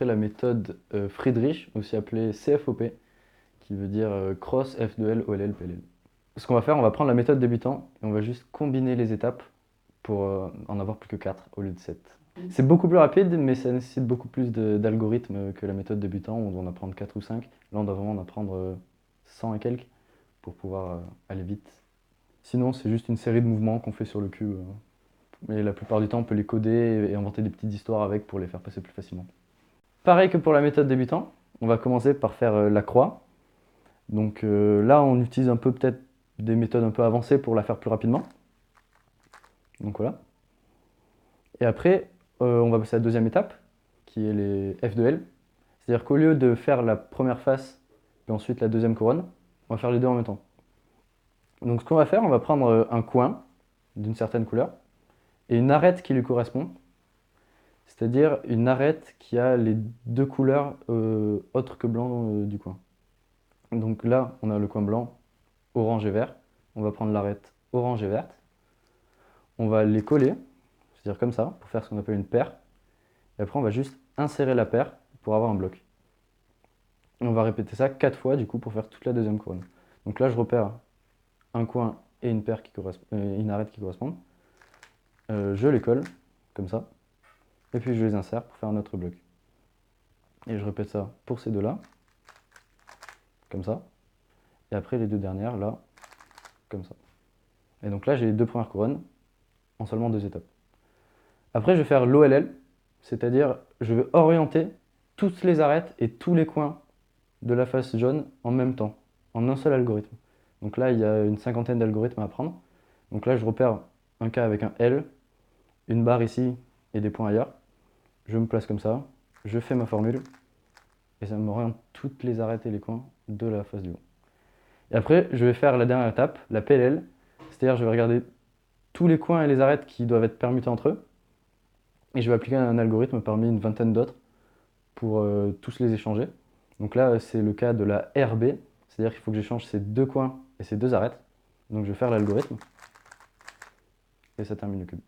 montrer la méthode Friedrich, aussi appelée CFOP, qui veut dire Cross, F2L, OLL, PLL. Ce qu'on va faire, on va prendre la méthode débutant et on va juste combiner les étapes pour en avoir plus que 4 au lieu de 7. C'est beaucoup plus rapide, mais ça nécessite beaucoup plus d'algorithmes que la méthode débutant, où on doit en apprendre 4 ou 5. Là, on doit vraiment en apprendre 100 et quelques pour pouvoir aller vite. Sinon, c'est juste une série de mouvements qu'on fait sur le cube. Mais la plupart du temps, on peut les coder et inventer des petites histoires avec pour les faire passer plus facilement. Pareil que pour la méthode débutant, on va commencer par faire la croix. Donc là, on utilise un peu peut-être des méthodes un peu avancées pour la faire plus rapidement. Donc voilà. Et après, on va passer à la deuxième étape, qui est les F2L. C'est-à-dire qu'au lieu de faire la première face, puis ensuite la deuxième couronne, on va faire les deux en même temps. Donc ce qu'on va faire, on va prendre un coin d'une certaine couleur et une arête qui lui correspond. C'est-à-dire une arête qui a les deux couleurs autres que blanc du coin. Donc là, on a le coin blanc, orange et vert. On va prendre l'arête orange et verte. On va les coller, c'est-à-dire comme ça, pour faire ce qu'on appelle une paire. Et après, on va juste insérer la paire pour avoir un bloc. Et on va répéter ça 4 fois, du coup, pour faire toute la deuxième couronne. Donc là, je repère un coin et une paire une arête qui correspondent. Je les colle, comme ça. Et puis, je les insère pour faire un autre bloc. Et je répète ça pour ces deux-là, comme ça. Et après, les deux dernières, là, comme ça. Et donc là, j'ai les deux premières couronnes en seulement 2 étapes. Après, je vais faire l'OLL, c'est-à-dire je vais orienter toutes les arêtes et tous les coins de la face jaune en même temps, en un seul algorithme. Donc là, il y a une cinquantaine d'algorithmes à apprendre. Donc là, je repère un cas avec un L, une barre ici et des points ailleurs. Je me place comme ça, je fais ma formule, et ça m'oriente toutes les arêtes et les coins de la face du haut. Et après, je vais faire la dernière étape, la PLL, c'est-à-dire je vais regarder tous les coins et les arêtes qui doivent être permutés entre eux, et je vais appliquer un algorithme parmi une vingtaine d'autres pour tous les échanger. Donc là, c'est le cas de la RB, c'est-à-dire qu'il faut que j'échange ces deux coins et ces deux arêtes. Donc je vais faire l'algorithme, et ça termine le cube.